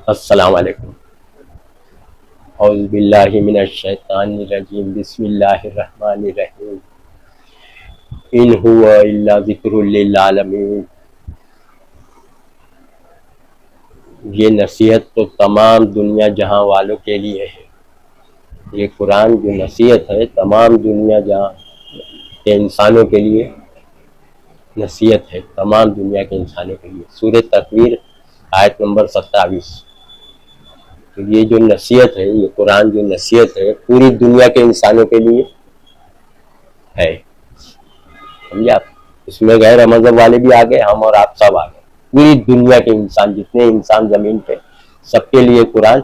السلام علیکم۔ اعوذ باللہ من الشیطان الرجیم، بسم اللہ الرحمن الرحیم۔ ان هو الا ذکر للعالمین۔ یہ نصیحت تو تمام دنیا جہاں والوں کے لیے ہے۔ یہ قرآن جو نصیحت ہے تمام دنیا جہاں کے انسانوں کے لیے نصیحت ہے، تمام دنیا کے انسانوں کے لیے۔ سورہ تکویر آیت نمبر 27۔ تو یہ جو نصیحت ہے، یہ قرآن جو نصیحت ہے پوری دنیا کے انسانوں کے لیے ہے، سمجھے آپ؟ اس میں غیر مذہب والے بھی آ گئے، ہم اور آپ سب آ گئے، پوری دنیا کے انسان، جتنے انسان زمین پہ، سب کے لیے قرآن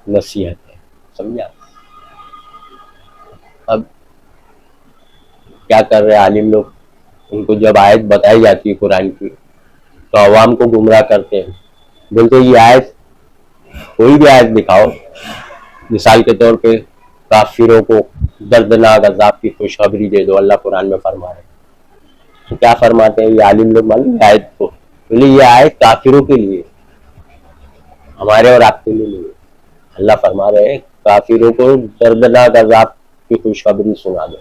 نصیحت ہے، سمجھے آپ؟ اب کیا کر رہے عالم لوگ؟ ان کو جب آیت بتائی جاتی ہے قرآن کی تو عوام کو گمراہ کرتے ہیں، بولتے یہ آیت، کوئی بھی آیت دکھاؤ، مثال کے طور پہ کافروں کو دردناک عذاب کی خوشخبری دے دو، اللہ قرآن میں فرما رہے ہیں، تو کیا فرماتے ہیں یہ عالم لوگ معلوم ہے آیت کو؟ بولے یہ آیت کافروں کے لیے، ہمارے اور آپ کے لیے نہیں ہے۔ اللہ فرما رہے ہیں کافروں کو دردناک عذاب کی خوشخبری سنا دو،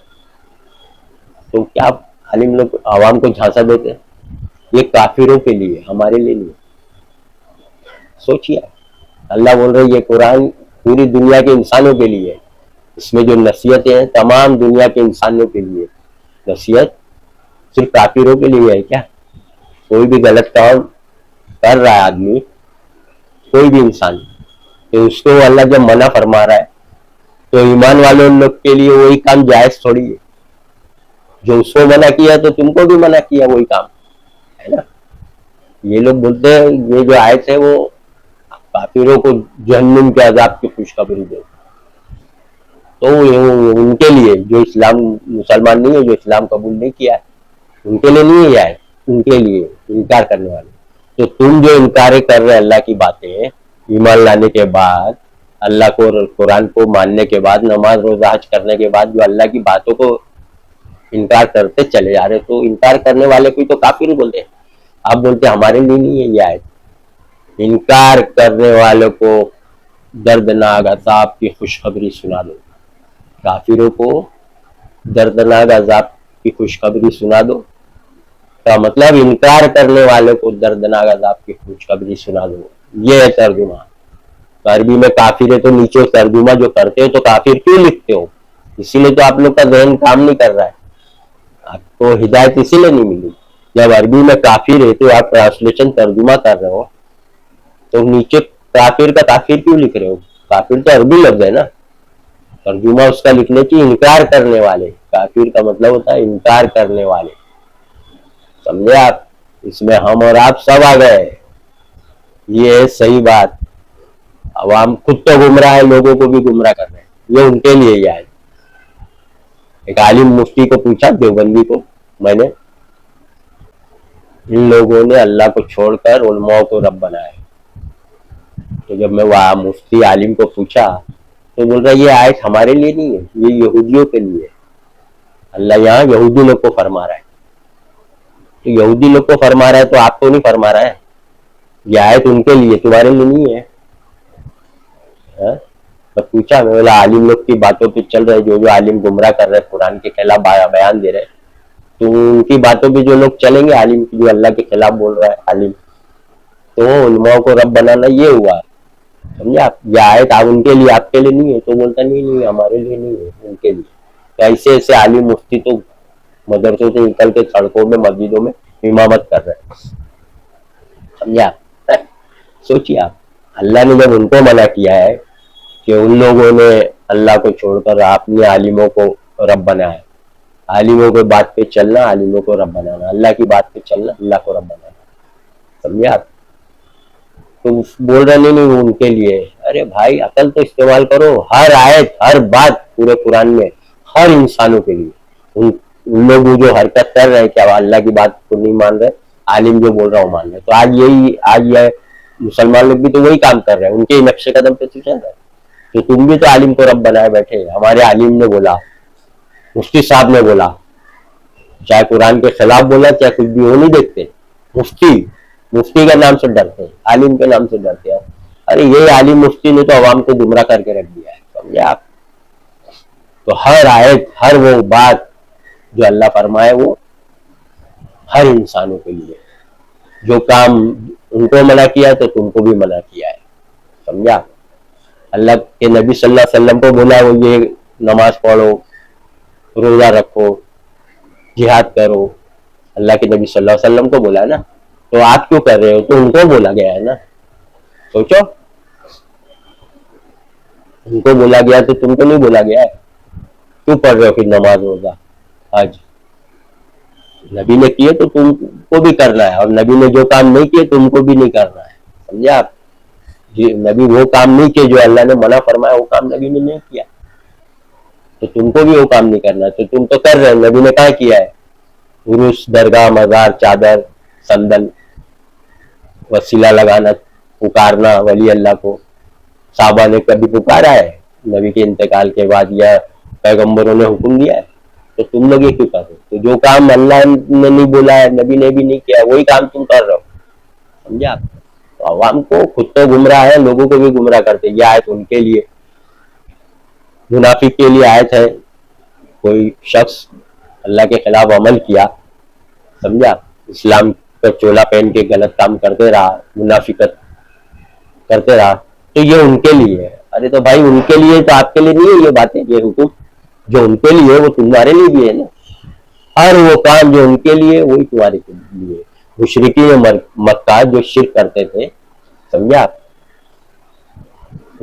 تو کیا عالم لوگ عوام کو جھانسا دیتے ہیں؟ یہ کافروں کے لیے، ہمارے لیے نہیں۔ سوچیے، اللہ بول رہے یہ قرآن پوری دنیا کے انسانوں کے لیے، اس میں جو نصیحتیں ہیں تمام دنیا کے انسانوں کے لیے۔ نصیحت صرف کافروں کے لیے ہے کیا؟ کوئی بھی غلط کام کر رہا ہے آدمی، کوئی بھی انسان، تو اس کو اللہ جب منع فرما رہا ہے تو ایمان والوں لوگ کے لیے وہی کام جائز تھوڑی ہے، جو اس کو منع کیا تو تم کو بھی منع کیا وہی کام ہے نا۔ یہ لوگ بولتے ہیں یہ جو آیت ہے وہ کافروں کو جہنم کے عذاب کی خوشخبری دے، تو ان کے لیے جو اسلام مسلمان نہیں ہے، جو اسلام قبول نہیں کیا ہے، ان کے لیے نہیں ہے، ان کے لیے انکار کرنے والے۔ تو تم جو انکار کر رہے اللہ کی باتیں، ایمان لانے کے بعد، اللہ کو قرآن کو ماننے کے بعد، نماز روزہ حج کرنے کے بعد جو اللہ کی باتوں کو انکار کرتے چلے جا رہے، تو انکار کرنے والے کو تو کافر بولتے ہیں۔ آپ بولتے ہمارے لیے نہیں ہے یہ آیت۔ انکار کرنے والوں کو دردناک عذاب کی خوشخبری سنا دو، کافروں کو دردناک عذاب کی خوشخبری سنا دو کا مطلب انکار کرنے والوں کو دردناک عذاب کی خوشخبری سنا دو، یہ ہے ترجمہ۔ تو عربی میں کافر ہے تو نیچے ترجمہ جو کرتے ہو تو کافر کیوں لکھتے ہو؟ اسی لیے تو آپ لوگ کا ذہن کام نہیں کر رہا ہے، آپ کو ہدایت اسی لیے نہیں ملی۔ جب عربی میں کافر ہے تو آپ ٹرانسلیشن ترجمہ کر رہے ہو تو نیچے کافر کا کافر کیوں لکھ رہے ہو؟ کافر تو عربی لفظ ہے نا، ترجمہ اس کا لکھنے کی انکار کرنے والے، کافر کا مطلب ہوتا ہے انکار کرنے والے، سمجھے آپ؟ اس میں ہم اور آپ سب آ گئے، یہ ہے صحیح بات۔ عوام خود تو گمراہ ہے، لوگوں کو بھی گمراہ کر رہے ہیں، یہ ان کے لیے یہ ہے۔ ایک عالم مفتی کو پوچھا، دیوبندی کو، میں نے، ان لوگوں نے اللہ کو چھوڑ کر علماء کو رب بنایا، تو جب میں وہ مفتی عالم کو پوچھا تو بول رہا یہ آیت ہمارے لیے نہیں ہے، یہ یہودیوں کے لیے ہے، اللہ یہاں یہودی لوگ کو فرما رہا ہے۔ تو یہودی لوگ کو فرما رہا ہے تو آپ کو نہیں فرما رہا ہے؟ یہ آیت ان کے لیے، تمہارے لیے نہیں ہے۔ میں پوچھا، میں بولا عالم لوگ کی باتوں پہ چل رہے، جو عالم گمراہ کر رہے قرآن کے خلاف بیان دے رہے، تو ان کی باتوں پہ جو لوگ چلیں گے، عالم کی جو اللہ کے خلاف بول رہا ہے عالم، تو علماء کو رب بنانا یہ ہوا، سمجھے آپ؟ یہ آیت آپ ان کے لیے، آپ کے لیے نہیں ہے، تو بولتا نہیں ہمارے لیے نہیں ہے، ان کے لیے۔ تو ایسے ایسے عالم مفتی تو مدرسوں سے نکل کے سڑکوں میں مسجدوں میں امامت کر رہے ہیں، سمجھے آپ؟ سوچیے آپ، اللہ نے جب ان کو منع کیا ہے کہ ان لوگوں نے اللہ کو چھوڑ کر اپنے عالموں کو رب بنایا، عالموں کے بات پہ چلنا، عالموں کو رب بنانا، اللہ کی بات پہ چلنا، اللہ کو رب بنانا، سمجھے آپ؟ تو بول رہے نہیں ان کے لیے۔ ارے بھائی عقل تو استعمال کرو، ہر آیت، ہر بات پورے قرآن میں ہر انسانوں کے لیے، ان لوگ جو حرکت کر رہے ہیں کیا اللہ کی بات کو نہیں مان رہے، عالم جو بول رہا ہوں مان رہے، تو آج یہ مسلمان لوگ بھی تو وہی کام کر رہے ہیں، ان کے نقش قدم پہ تو چل رہا ہے۔ تو تم بھی تو عالم کو رب بنائے بیٹھے، ہمارے عالم نے بولا، مفتی صاحب نے بولا، چاہے قرآن کے خلاف بولا چاہے کچھ بھی، وہ نہیں دیکھتے، مفتی کا نام سے ڈرتے ہیں، عالم کے نام سے ڈرتے ہیں۔ ارے یہ عالم مفتی نے تو عوام کو گمراہ کر کے رکھ دیا ہے، سمجھے آپ؟ تو ہر آیت، ہر وہ بات جو اللہ فرمائے وہ ہر انسانوں کے لیے، جو کام ان کو منع کیا تو تم کو بھی منع کیا ہے، سمجھا؟ اللہ کے نبی صلی اللہ علیہ وسلم کو بولا وہ یہ نماز پڑھو، روزہ رکھو، جہاد کرو، اللہ کے نبی صلی اللہ علیہ وسلم کو بولا نا، تو آپ کیوں کر رہے ہو؟ تو ان کو بولا گیا ہے نا، سوچو، ان کو بولا گیا تو تم کو نہیں بولا گیا ہے؟ کیوں پڑھ رہے ہو پھر نماز روزہ آج؟ نبی نے کیے تو تم کو بھی کرنا ہے، اور نبی نے جو کام نہیں کیے تم کو بھی نہیں کرنا ہے، سمجھا آپ؟ جی، نبی وہ کام نہیں کیے جو اللہ نے منع فرمایا، وہ کام نبی نے نہیں کیا، تو تم کو بھی وہ کام نہیں کرنا ہے، تو تم تو کر رہے ہو، نبی نے کہا کیا ہے؟ عرس، درگاہ، مزار، چادر، سندل، وسیلہ لگانا، پکارنا ولی اللہ کو، صحابہ نے کبھی پکارا ہے نبی کے انتقال کے بعد یا پیغمبروں نے حکم دیا ہے؟ تو تم لوگ یہ کیوں کر رہے ہو؟ تو جو کام اللہ نے نہیں بولا ہے، نبی نے بھی نہیں کیا، وہی کام تم کر رہے ہو، سمجھا؟ تو عوام کو خود تو گمراہ ہے، لوگوں کو بھی گمراہ کرتے، یہ آیت ان کے لیے، منافق کے لیے آیت ہے۔ کوئی شخص اللہ کے خلاف عمل کیا، سمجھا، اسلام کا چولا پہن کے غلط کام کرتے رہا، منافقت کرتے رہا، تو یہ ان کے لیے ہے۔ ارے تو بھائی ان کے لیے تو آپ کے لیے نہیں ہے یہ باتیں، یہ حکم جو ان کے لیے وہ تمہارے لیے بھی ہے نا، ہر وہ کام جو ان کے لیے وہی تمہارے لیے۔ مشرکین مکہ جو شرک کرتے تھے، سمجھا،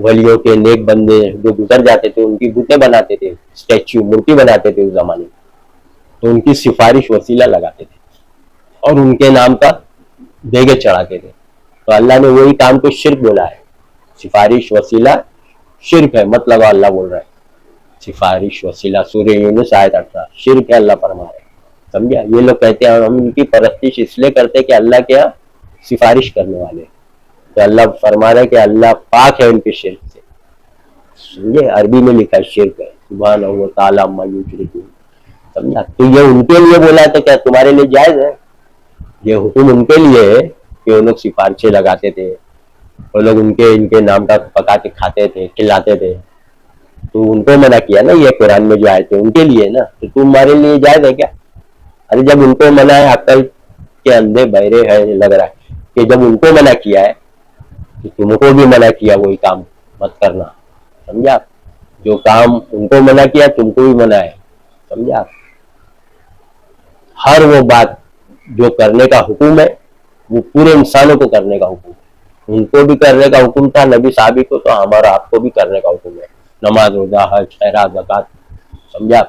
ولیوں کے نیک بندے جو گزر جاتے تھے ان کی بتیں بناتے تھے، اسٹیچو، مورتی بناتے تھے اس زمانے میں، تو ان کی سفارش وسیلہ لگاتے تھے اور ان کے نام کا دیگے چڑھاتے تھے، تو اللہ نے وہی کام کو شرک بولا ہے۔ سفارش وسیلہ شرک ہے، مت لگا، اللہ بول رہا ہے سفارش وسیلہ، سورہ یونس آیت 18، شرک ہے، اللہ فرما رہے ہیں، سمجھا؟ یہ لوگ کہتے ہیں ہم ان کی پرستش اس لیے کرتے کہ اللہ کے یہاں سفارش کرنے والے، تو اللہ فرما رہے کہ اللہ پاک ہے ان کے شرک سے، سمجھے؟ عربی میں لکھا ہے شرک ہے، سبحانہ و تعالی عما یشرکون، سمجھا؟ تو یہ ان کے لیے بولا تو کیا تمہارے لیے جائز ہے؟ یہ حکم ان کے لیے ہے کہ وہ لوگ سفارشیں لگاتے تھے، وہ لوگ ان کے نام کا پکا کے کھاتے تھے، کھلاتے تھے، تو ان کو منع کیا نا، یہ قرآن میں جو آئے تھے ان کے لیے نا، تو تمہارے لیے جائز ہے کیا؟ ارے جب ان کو منع ہے، عقل کے اندھے بہرے ہے، لگ رہا ہے کہ جب ان کو منع کیا ہے تو تم کو بھی منع کیا وہی کام مت کرنا، سمجھا؟ جو کام ان کو منع کیا تم کو بھی منع ہے، سمجھا؟ ہر وہ بات جو کرنے کا حکم ہے وہ پورے انسانوں کو کرنے کا حکم ہے، ان کو بھی کرنے کا حکم تھا نبی صحابی کو، تو ہمارا آپ کو بھی کرنے کا حکم ہے، نماز، روزہ، حج، خیرات، زکات، سمجھا،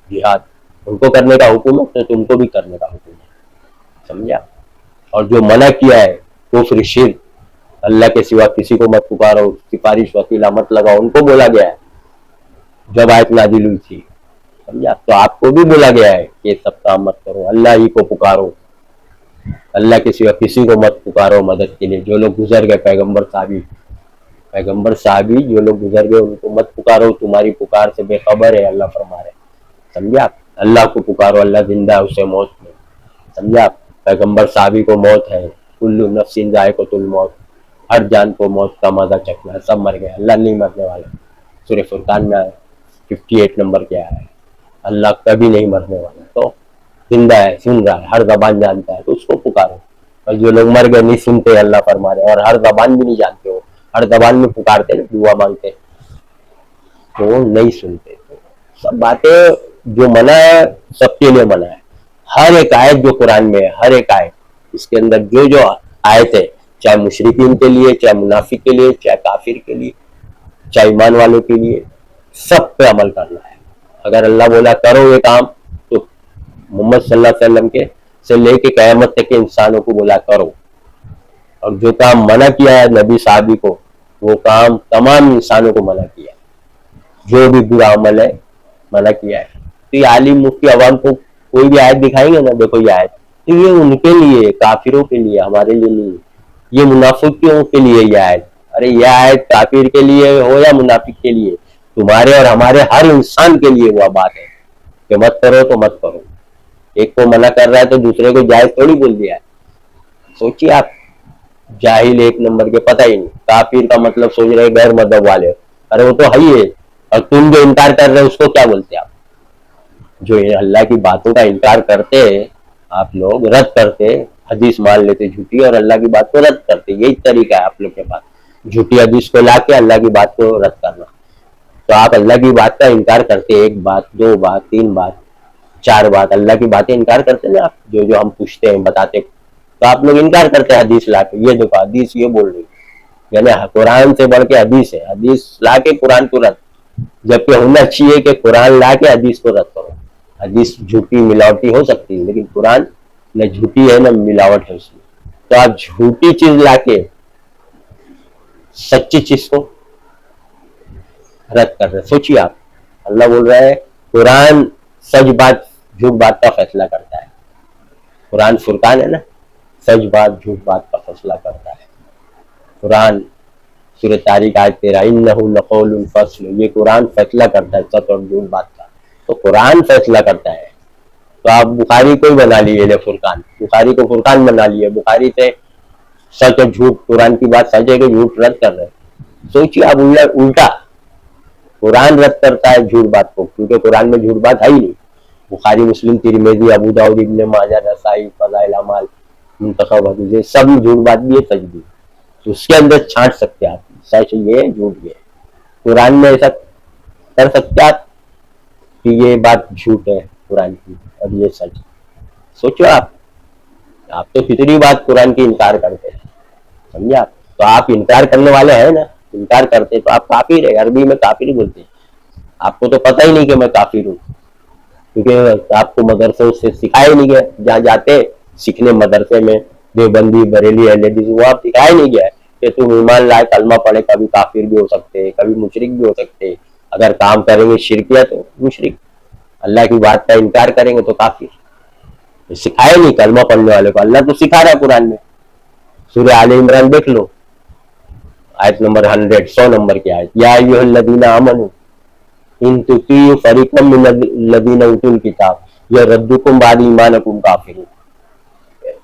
جہاد، ان کو کرنے کا حکم ہے تو تم کو بھی کرنے کا حکم ہے، سمجھا؟ اور جو منع کیا ہے کفر، شرک، اللہ کے سوا کسی کو مت پکارو، سفارش وسیلہ مت لگاؤ، ان کو بولا گیا ہے جب آیت نازل ہوئی تھی، سمجھا؟ تو آپ کو بھی بولا گیا ہے کہ یہ سب کام مت کرو، اللہ ہی کو پکارو، اللہ کے سوا کسی کو مت پکارو مدد کے لیے، جو لوگ گزر گئے پیغمبر صحابی جو لوگ گزر گئے ان کو مت پکارو، تمہاری پکار سے بے خبر ہے، اللہ فرما رہے، سمجھا؟ اللہ کو پکارو، اللہ زندہ ہے، اسے موت میں، سمجھا؟ پیغمبر صحابی کو موت ہے، کل نفس ذائقۃ الموت، ہر جان کو موت کا مزہ چکھنا ہے، سب مر گئے، اللہ نہیں مرنے والا، سورہ فرقان میں 58 نمبر کیا ہے، اللہ کبھی نہیں مرنے والا، تو زندہ ہے، سن رہا ہے، ہر زبان جانتا ہے، تو اس کو پکارو، اور جو لوگ مر گئے نہیں سنتے، اللہ فرما رہے، اور ہر زبان بھی نہیں جانتے ہو، ہر زبان میں پکارتے نا، دعا مانگتے، تو وہ نہیں سنتے، تو سب باتیں جو منع ہے سب کے لیے منع ہے، ہر ایک آیت جو قرآن میں ہے، ہر ایک آیت، اس کے اندر جو آیت ہے، چاہے مشرکین کے لیے، چاہے منافق کے لیے، چاہے کافر کے لیے، چاہے ایمان والوں کے لیے، سب پہ عمل کرنا ہے۔ اگر اللہ بولا کرو یہ کام، تو محمد صلی اللہ علیہ وسلم کے سے لے کے قیامت تک کے انسانوں کو بولا کرو، اور جو کام منع کیا ہے نبی صحابی کو، وہ کام تمام انسانوں کو منع کیا ہے، جو بھی برا عمل ہے منع کیا ہے۔ تو یہ عالم مفتی عوام کو کوئی بھی آیت دکھائیں گے نا، دیکھو یہ آیت، تو یہ ان کے لیے، کافروں کے لیے، ہمارے لیے نہیں، یہ منافقوں کے لیے یہ آیت، ارے یہ آیت کافر کے لیے ہو یا منافق کے لیے، تمہارے اور ہمارے ہر انسان کے لیے وہ بات ہے کہ مت کرو تو مت کرو، ایک کو منع کر رہا ہے تو دوسرے کو جائز تھوڑی بول دیا ہے، سوچیے آپ، جاہل ایک نمبر کے، پتہ ہی نہیں. کافر کا مطلب سوچ رہے غیر مذہب والے. ارے وہ تو ہے ہی ہے. اور تم جو انکار کر رہے اس کو کیا بولتے آپ؟ جو اللہ کی باتوں کا انکار کرتے آپ لوگ، رد کرتے، حدیث مان لیتے جھوٹی اور اللہ کی بات کو رد کرتے. یہی طریقہ ہے آپ لوگ کے پاس، جھوٹی حدیث کو لا کے اللہ کی بات کو رد کرنا. تو آپ اللہ کی بات کا انکار کرتے، ایک بات، دو بات، تین بات، چار بات اللہ کی باتیں انکار کرتے نا آپ. جو ہم پوچھتے ہیں بتاتے، تو آپ لوگ انکار کرتے ہیں حدیث لا کے. یہ دیکھو حدیث یہ بول رہی، یعنی قرآن سے بڑھ کے حدیث ہے. حدیث لا کے قرآن کو رد، جبکہ ہونا چاہیے کہ قرآن لا کے حدیث کو رد کرو. حدیث جھوٹی ملاوٹی ہو سکتی ہے، لیکن قرآن نہ جھوٹی ہے نہ ملاوٹ ہے اس میں. تو آپ جھوٹی چیز لا کے سچی چیز کو رد کر رہے. سوچیے آپ، اللہ بول رہا ہے قرآن سچ بات جھوٹ بات کا فیصلہ کرتا ہے. قرآن فرقان ہے نا، سچ بات جھوٹ بات کا فیصلہ کرتا ہے. قرآن سورہ طارق آیت 13 انہ لقول فصل، یہ قرآن فیصلہ کرتا ہے سچ اور جھوٹ بات کا. تو قرآن فیصلہ کرتا ہے. تو آپ بخاری کو ہی بنا لیے فرقان، بخاری کو فرقان بنا لیے. بخاری سے سچ اور جھوٹ، قرآن کی بات سچ ہے کہ جھوٹ رد کر رہے. سوچیے آپ الٹا، قرآن رد کرتا ہے جھوٹ بات کو، کیونکہ قرآن میں جھوٹ بات ہے ہی نہیں. بخاری، مسلم، ترمذی، ابو داؤد، ابن ماجہ، نسائی، فضائل اعمال، منتخب حدیث، سب جھوٹ بات بھی ہے، سچ بھی. تو اس کے اندر چھانٹ سکتے آپ، سچ یہ ہے جھوٹ یہ ہے. قرآن میں ایسا کر سکتے آپ کہ یہ بات جھوٹ ہے قرآن کی اور یہ سچ. سوچو آپ تو فطری بات قرآن کی انکار کرتے ہیں، سمجھے آپ. تو آپ انکار کرنے والے ہیں نا، انکار کرتے تو آپ کافر ہے. عربی میں کافر بولتے ہیں. آپ کو تو پتہ ہی نہیں کہ میں کافر ہوں، کیونکہ آپ کو مدرسوں سے سکھائے نہیں گیا. جہاں جاتے سیکھنے مدرسے میں، دیوبندی، بریلی، اہل حدیث، وہ آپ سکھائے نہیں گیا کہ تم ایمان لائے کلمہ پڑھے. کبھی کافر بھی ہو سکتے، کبھی مشرک بھی ہو سکتے. اگر کام کریں گے شرکیہ تو مشرک، اللہ کی بات کا انکار کریں گے تو کافر. سکھائے نہیں کلمہ پڑھنے والے کو. اللہ تو سکھا رہا ہے قرآن میں. سورہ آل عمران دیکھ لو، آیت نمبر 100، 100 نمبر کی آیت. یا ایھا الذین آمنوا ان تطیعوا فریقا من الذین اوتوا الکتاب یردوکم بعد ایمانکم کافرین.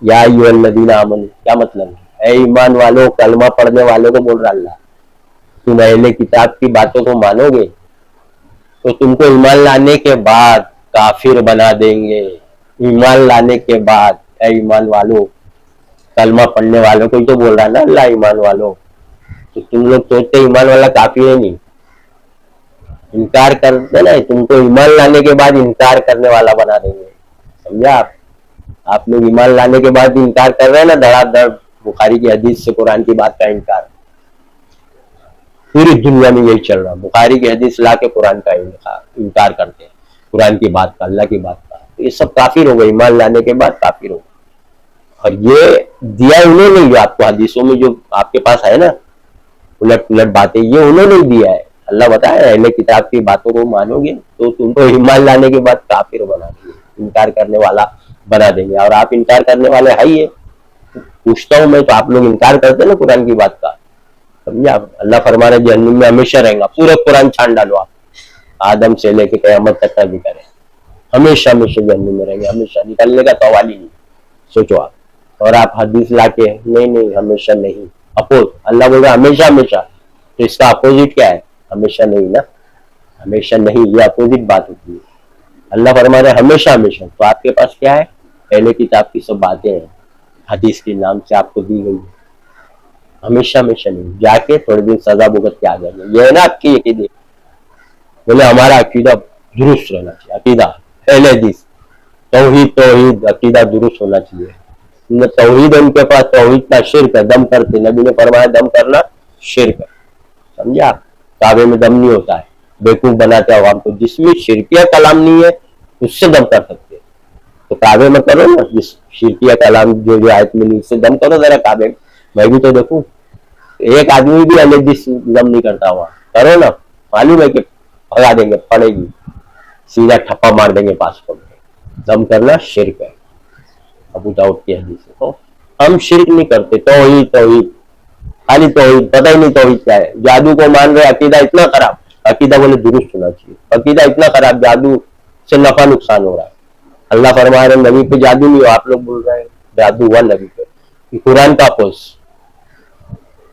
یا ایھا الذین آمنوا کیا مطلب ہے؟ اے ایمان والو، کلمہ پڑھنے والوں کو بول رہا اللہ. تم اہل کتاب کی باتوں کو مانو گے تو تم کو ایمان لانے کے بعد کافر بنا دیں گے. ایمان لانے کے بعد، اے ایمان والو، کلمہ پڑھنے والوں کو ہی تو بول رہا ہے نا اللہ ایمان والو. تو تم لوگ سوچتے ایمان والا کافر ہے. نہیں، انکار کرتے نا، تم کو ایمان لانے کے بعد انکار کرنے والا بنا دیں گے. سمجھا آپ لوگ ایمان لانے کے بعد انکار کر رہے ہیں نا دھڑا دھڑ. بخاری کی حدیث سے قرآن کی بات کا انکار پوری دنیا میں یہی چل رہا. بخاری کی حدیث لا کے قرآن کا انکار کرتے ہیں، قرآن کی بات کا، اللہ کی بات کا. یہ سب کافر ہو گئے، ایمان لانے کے بعد کافر ہو گئے. اور یہ دیا انہوں نے، جو آپ کو حدیثوں میں جو آپ کے پاس ہے نا الٹ پلٹ باتیں، یہ انہوں نے دیا ہے. اللہ بتایا اہل کتاب کی باتوں کو مانو گے تو تم کو ایمان لانے کے بعد کافر بنا دیں گے، انکار کرنے والا بنا دیں گے. اور آپ انکار کرنے والے ہے ہی ہے. پوچھتا ہوں میں، تو آپ لوگ انکار کرتے نا قرآن کی بات کا. سمجھا اللہ فرما رہے جہنم میں ہمیشہ رہیں گا. پورا قرآن چھان ڈالو آپ، آدم سے لے کے قیامت تک کا ذکر ہے. ہمیشہ ہمیشہ جہنم میں رہیں گے، ہمیشہ، نکلنے کا سوال ہی نہیں. سوچو آپ. اور آپ حدیث لا کے نہیں ہمیشہ نہیں، اپوز. اللہ بول رہا ہمیشہ ہمیشہ، تو اس کا اپوزٹ کیا ہے؟ ہمیشہ نہیں نا، ہمیشہ نہیں، یہ اپوزٹ بات ہوتی ہے. اللہ فرما رہے ہمیشہ ہمیشہ. تو آپ کے پاس کیا ہے؟ پہلے کتاب کی سب باتیں ہیں، حدیث کے نام سے آپ کو دی گئی. ہمیشہ ہمیشہ نہیں، جا کے تھوڑے دن سزا بھگت کے آ جائیں گے. یہ ہے نا آپ کی عقیدے. بولے ہمارا عقیدہ درست رہنا چاہیے. عقیدہ اہل حدیث، توحید عقیدہ درست ہونا چاہیے. توحید ان کے پاس توحید کا شرک ہے، دم کرتے. نبی نے فرمایا دم کرنا شرک ہے. سمجھا؟ کعبے میں دم نہیں ہوتا ہے، بیوقوف بناتے عوام کو. جس میں شرکیہ کلام نہیں ہے اس سے دم کر سکتے. تو کعبے میں کرو نا، جس شرکیہ کلام جو آیت میں نہیں، اس سے دم کرو ذرا کعبے میں. میں بھی تو دیکھوں، ایک آدمی بھی الگ دم نہیں کرتا ہوا. کرو نا، معلوم ہے کہ بھگا دیں گے، پڑے گی، سیدھا ٹھپا مار دیں گے پاسپورٹ میں. دم کرنا شرک ہے، ابو داؤد کی حدیث ہے. تو ہم شرک نہیں کرتے. توحید خالی توحید، پتہ ہی نہیں توحید کیا ہے. جادو کو مان رہے، عقیدہ اتنا خراب. عقیدہ بولے درست ہونا چاہیے. عقیدہ اتنا خراب، جادو سے نفع نقصان ہو رہا ہے. اللہ فرما رہے نبی پہ جادو نہیں ہو، آپ لوگ بول رہے ہیں جادو ہوا نبی پہ. قرآن کا اپوز.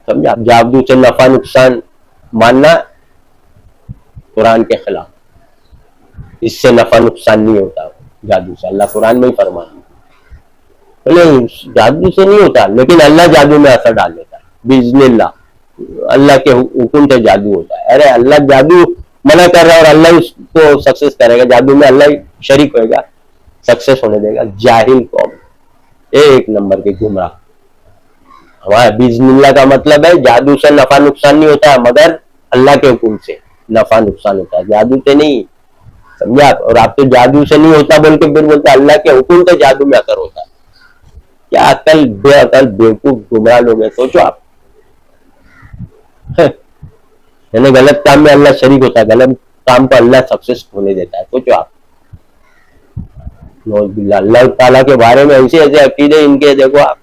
سمجھا؟ جادو سے نفع نقصان ماننا قرآن کے خلاف، اس سے نفع نقصان نہیں ہوتا جادو سے، اللہ قرآن میں ہی فرماتا ہے جادو سے نہیں ہوتا، لیکن اللہ جادو میں اثر ڈال دیتا ہے باذن اللہ، اللہ کے حکم سے جادو ہوتا ہے۔ ارے اللہ جادو منع کر رہا ہے اور اللہ اس کو سکسیس کرے گا، جادو میں اللہ ہی شریک ہوئے گا، سکسیس ہونے دے گا۔ جاہل قوم، ایک نمبر کے گمراہ۔ ہمارا باذن اللہ کا مطلب ہے جادو سے نفع نقصان نہیں ہوتا مگر اللہ کے حکم سے نفع نقصان ہوتا ہے، جادو سے نہیں، سمجھا؟ اور آپ تو جادو سے نہیں ہوتا بول کے پھر بولتے اللہ کے حکم سے جادو میں اثر ہوتا ہے۔ کیا عقل بے عقل بیوقوف گمراہ لوگ ہیں، سوچو آپ، یعنی غلط کام میں اللہ شریک ہوتا ہے، غلط کام کو اللہ سکسیس ہونے دیتا ہے، سوچو آپ۔ اللہ تعالیٰ کے بارے میں ایسے ایسے عقیدے ان کے، دیکھو آپ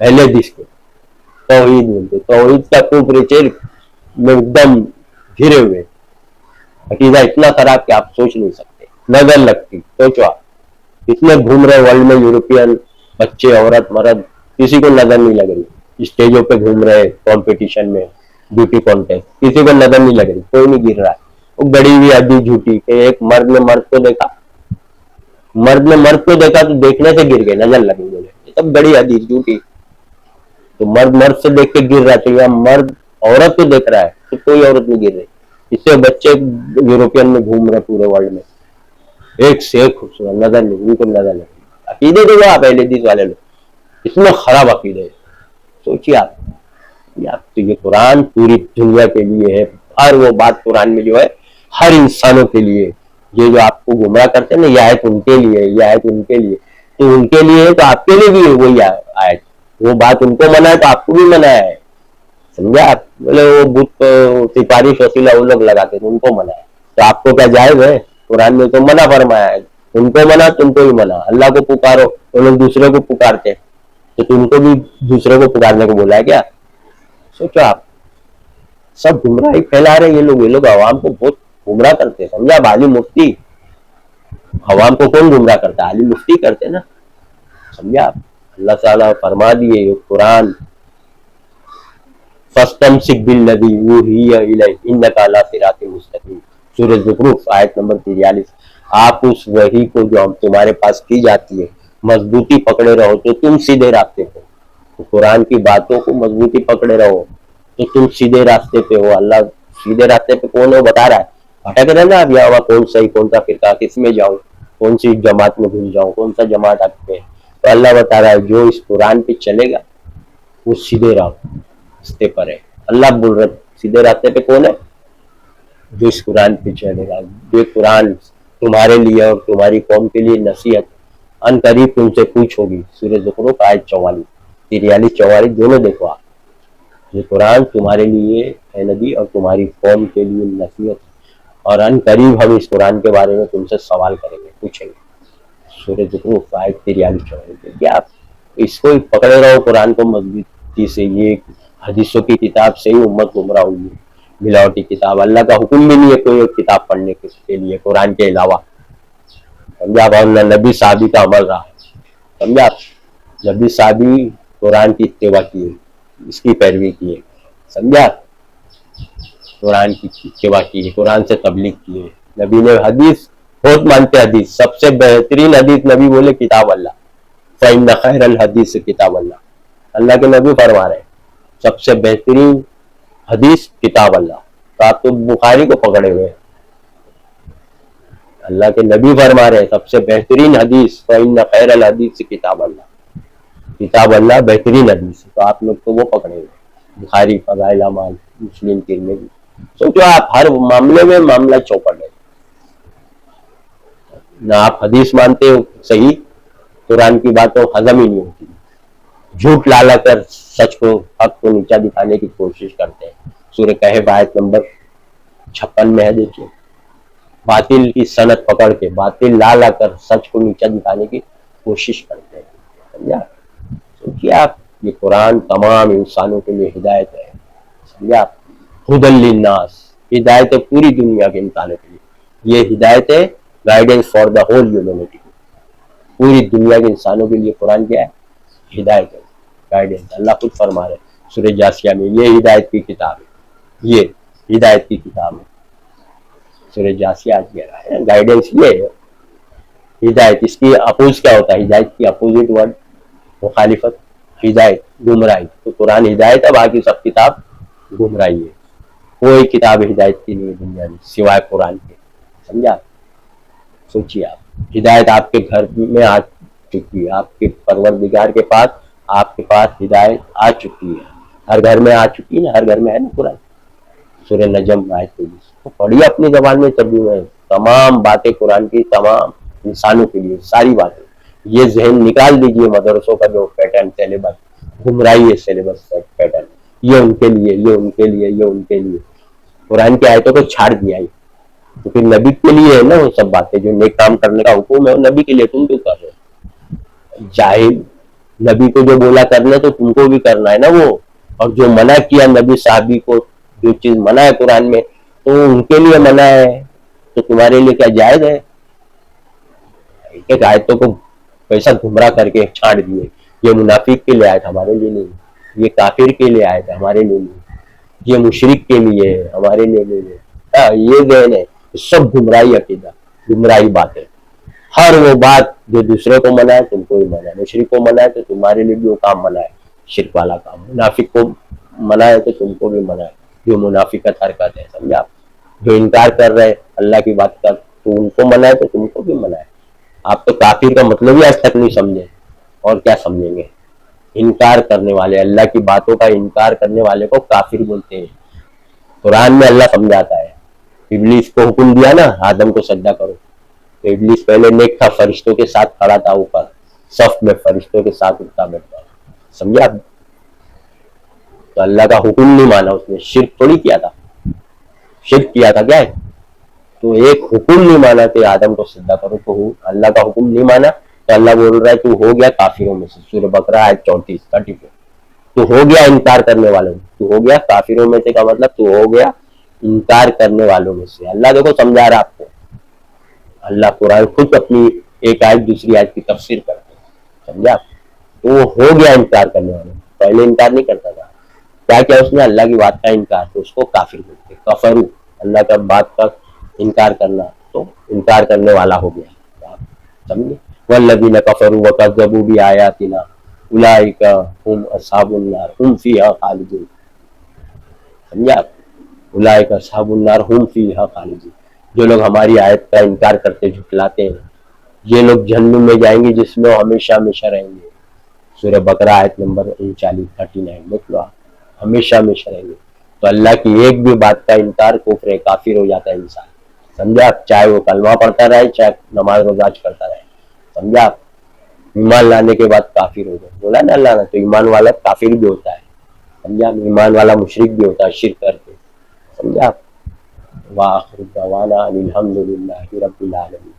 اہل حدیث کے توحید بولتے، توحید کا کفر شرک میں ایک دم گھرے ہوئے، عقیدہ اتنا خراب کہ آپ سوچ نہیں سکتے، نظر لگتی، سوچو آپ اتنے گھوم رہے ورلڈ میں، یورپین بچے عورت مرد کسی کو نظر نہیں لگ رہی، اسٹیجوں پہ گھوم رہے کمپٹیشن میں، بیوٹی کانٹیسٹ، کسی کو نظر نہیں لگ رہی، کوئی نہیں گر رہا ہے، وہ گڑی ہوئی حدیث جھوٹی کہ ایک مرد نے مرد کو دیکھا، مرد نے مرد کو دیکھا تو دیکھنے سے گر گئے، نظر لگی، بولے یہ سب بڑی حدیث جھوٹی، تو مرد مرد سے دیکھ کے گر رہا ہے، تو یا مرد عورت کو دیکھ رہا ہے تو کوئی عورت نہیں گر رہی، اس سے بچے یورپین میں گھوم رہے پورے ورلڈ میں، ایک سے ایک خوبصورت، نظر نہیں، ان کو نظر نہیں، عقیدے تو آپ اہل حدیث والے لوگ اتنا خراب عقیدے، سوچیے آپ، تو یہ قرآن پوری دنیا کے لیے ہے، ہر وہ بات قرآن میں جو ہے ہر انسانوں کے لیے، یہ جو آپ کو گمراہ کرتے ہیں نا، یہ آیت ان کے لیے، یہ آیت ان کے لیے، تو ان کے لیے تو آپ کے لیے بھی ہے وہی آیت، وہ بات ان کو منع ہے تو آپ کو بھی منع ہے، سمجھا آپ؟ بولے وہ بت سفارش وسیلہ وہ لوگ لگاتے تھے، ان کو منع ہے، تو آپ کو کیا جائز ہے؟ قرآن میں تو منع فرمایا ہے، ان کو منع تم کو بھی منع، اللہ کو پکارو، وہ لوگ دوسرے کو پکارتے، تو تم کو بھی دوسرے کو پکارنے کو بولا ہے کیا؟ سوچو آپ، سب گمراہی پھیلا رہے یہ لوگ عوام کو بہت گمراہ کرتے ہیں، سمجھا؟ عالم مفتی عوام کو کون گمراہ کرتا ہے؟ عالم مفتی کرتے ہیں نا، سمجھا آپ؟ اللہ تعالیٰ فرما دیے یہ قرآن فَاسْتَمْسِكْ بِالَّذِي أُوحِيَ إِلَيْكَ إِنَّكَ عَلَىٰ صِرَاطٍ مُسْتَقِيمٍ، سورۃ زخرف آیت نمبر 43، آپ اس وحی کو جو ہم تمہارے پاس کی جاتی ہے مضبوطی پکڑے رہو تو تم سیدھے راستے پہ، تو قرآن کی باتوں کو مضبوطی پکڑے رہو تو تم سیدھے راستے پہ ہو۔ اللہ سیدھے راستے پہ کون ہے بتا رہا ہے، بھٹک رہے نا اب یا ہوا کون صحیح کون سا فرقہ، کس میں جاؤں، کون سی جماعت میں گھس جاؤں، کون سا جماعت آپ پہ، تو اللہ بتا رہا ہے جو اس قرآن پہ چلے گا وہ سیدھے راستے پر ہے۔ اللہ بول رہے سیدھے راستے پہ کون ہے؟ جو اس قرآن پہ چلے گا، جو قرآن تمہارے لیے اور تمہاری قوم کے لیے نصیحت، ان قریب تم سے پوچھ ہوگی، سورۃ زخرف آیت 44 43 44 دونوں دیکھو آپ، یہ قرآن تمہارے لیے ہے نبی اور تمہاری قوم کے لیے نصیحت، اور ان قریب ہم اس قرآن کے بارے میں تم سے سوال کریں گے، پوچھیں گے، سورۃ زخرف آیت 43 44 کیا آپ اس کو پکڑے رہو قرآن کو مضبوطی سے، یہ حدیثوں کی کتاب سے ہی امت گمراہ ہوئی ہے، ملاوٹی کتاب، اللہ کا حکم بھی نہیں ہے کوئی ایک کتاب پڑھنے کے لیے قرآن کے علاوہ، سمجھا؟ نبی صحابی کا عمل رہا ہے، سمجھا؟ نبی صحابی قرآن کی اتباع کیے، اس کی پیروی کیے، سمجھا؟ قرآن کی اتباع کی، قرآن سے تبلیغ کیے، نبی نے حدیث بہت مانتے، حدیث سب سے بہترین حدیث نبی بولے کتاب اللہ، فإن خیر الحدیث کتاب اللہ، اللہ کے نبی فرما رہے ہیں سب سے بہترین حدیث کتاب اللہ، تو آپ تو بخاری کو پکڑے ہوئے ہیں، اللہ کے نبی فرما رہے ہیں سب سے بہترین حدیث فإن خیر الحدیث کتاب اللہ، کتاب اللہ بہترین حدیث، تو آپ لوگ تو وہ پکڑے ہوئے، بخاری، فضائل اعمال، مسلم، ترمذی، سوچو آپ ہر معاملے میں معاملہ چوپٹ ہے، نہ آپ حدیث مانتے ہو صحیح، قرآن کی باتوں ہضم ہی نہیں ہوتی، جھوٹ لالا کر سچ کو، حق کو نیچا دکھانے کی کوشش کرتے ہیں، سورہ کہف آیت نمبر 56 میں ہے، دیکھیے، باطل کی سند پکڑ کے باطل لا کر سچ کو نیچا دکھانے کی کوشش کرتے ہیں، سمجھا؟ سوچیے آپ، یہ قرآن تمام انسانوں کے لیے ہدایت ہے، سمجھا؟ ہدی للناس، ہدایت ہے پوری دنیا کے انسانوں کے لیے، یہ ہدایت ہے guidance for the whole humanity, پوری دنیا کے انسانوں کے لیے قرآن کیا ہے؟ ہدایت ہے، گائیڈنس، اللہ خود فرما رہے سورہ جاسیہ میں. یہ ہدایت کی کتاب ہے, یہ ہدایت کی کتاب ہے سورہ جاسیہ. آج کہہ رہا ہے گائیڈنس یہ ہے. ہدایت اس کی اپوز کیا ہوتا ہے؟ ہدایت کی اپوزٹ ورڈ مخالفت, ہدایت گمراہی. تو قرآن ہدایت ہے, باقی سب کتاب گمراہی ہے. کوئی کتاب ہدایت کی نہیں ہے دنیا میں سوائے قرآن کے. سمجھا؟ سوچیے آپ, ہدایت آپ کے گھر میں آ چکی ہے, آپ کے پروردگار کے پاس, آپ کے پاس ہدایت آ چکی ہے, ہر گھر میں آ چکی ہے نا, ہر گھر میں ہے نا قرآن. سورہ نجم آیت 23 پڑھیے اپنی زبان میں ترجمہ ہے. تمام باتیں قرآن کی تمام انسانوں کے لیے, ساری باتیں. یہ ذہن نکال دیجئے مدرسوں کا جو پیٹرن سلیبس, گمراہی ہے سلیبس پیٹرن, یہ ان کے لیے, یہ ان کے لیے, یہ ان کے لیے. قرآن کی آیتوں کو چھاڑ دیا ہے. تو پھر نبی کے لیے ہے نا وہ سب باتیں, جو نیک کام کرنے کا حکم ہے وہ نبی کے لیے, تم کیوں کر رہے ہو؟ جاہل, نبی کو جو بولا کرنا تو تم کو بھی کرنا ہے نا وہ. اور جو منع کیا نبی صحابی کو, جو چیز منع ہے قرآن میں تو ان کے لیے منع ہے, تو تمہارے لیے کیا جائز ہے؟ ایک آیتوں کو پیسہ گمراہ کر کے چھاڑ دیے. یہ منافق کے لیے آیت, ہمارے لیے نہیں. یہ کافر کے لیے آیت, ہمارے لیے نہیں. یہ مشرک کے لیے ہے, ہمارے لیے نہیں ہے. یہ ذہن ہے, سب گمراہی عقیدہ, گمراہی بات ہے. ہر وہ بات جو دوسرے کو منع ہے تم کو بھی منع ہے, مشرک کو منع ہے تو تمہارے لیے بھی وہ کام منع ہے, شرک والا کام. منافق کو منع ہے تو تم کو بھی منع ہے, جو منافقت حرکت ہے. سمجھا؟ جو انکار کر رہے اللہ کی بات کا تو ان کو منع ہے تو تم کو بھی منع ہے. آپ تو کافر کا مطلب ہی آج تک نہیں سمجھے, اور کیا سمجھیں گے؟ انکار کرنے والے, اللہ کی باتوں کا انکار کرنے والے کو کافر بولتے ہیں. قرآن میں اللہ سمجھاتا ہے. ابلیس کو حکم دیا نا آدم کو سجدہ کرو, تو ابلیس پہلے نیک تھا, فرشتوں کے ساتھ کھڑا تھا اوپر صف میں, فرشتوں کے ساتھ اٹھتا بیٹھتا. سمجھا؟ تو اللہ کا حکم نہیں مانا اس نے, شرک تھوڑی کیا تھا, شرک کیا تھا کیا ہے؟ تو ایک حکم نہیں مانا کہ آدم کو سجدہ کرو, تو اللہ کا حکم نہیں مانا تو اللہ بول رہا ہے تو ہو گیا کافروں میں سے. سورہ بقرہ آیت 34 تو ہو گیا انکار کرنے والوں میں, تو ہو گیا کافروں میں سے کا مطلب تو ہو گیا انکار کرنے والوں میں سے. اللہ دیکھو سمجھا رہا آپ کو, اللہ قرآن خود اپنی ایک آیت دوسری آیت کی تفسیر کرتے ہیں. سمجھا؟ تو وہ ہو گیا انکار کرنے والوں میں, پہلے انکار نہیں کرتا تھا. کیا کیا اس نے؟ اللہ کی بات کا انکار, تو اس کو کافر بولتے. کفرو, اللہ کا بات کا انکار کرنا, تو انکار کرنے والا ہو گیا. سمجھے؟ والذین کفروا وکذبوا بآیاتنا اولئک هم اصحاب النار هم فیہا خالدون. سمجھا؟ اولئک اصحاب النار هم فیہا خالدون. جو لوگ ہماری آیت کا انکار کرتے, جھٹلاتے ہیں, یہ لوگ جہنم میں جائیں گے جس میں ہمیشہ ہمیشہ رہیں گے. سورہ بقرہ آیت نمبر 39 دیکھ لو آپ, ہمیشہ ہمیشہ رہیں گے. تو اللہ کی ایک بھی بات کا انکار کفر ہے, کافر ہو جاتا ہے انسان. سمجھا؟ چاہے وہ کلمہ پڑھتا رہے, چاہے نماز روزہ کرتا رہے. سمجھا؟ ایمان لانے کے بعد کافر ہو جائے, بولا نا اللہ نے, تو ایمان والا کافر بھی ہوتا ہے. سمجھا؟ ایمان والا مشرک بھی ہوتا ہے شرک کر کے. سمجھا؟ وآخر دعوانا الحمد للہ رب العالمین.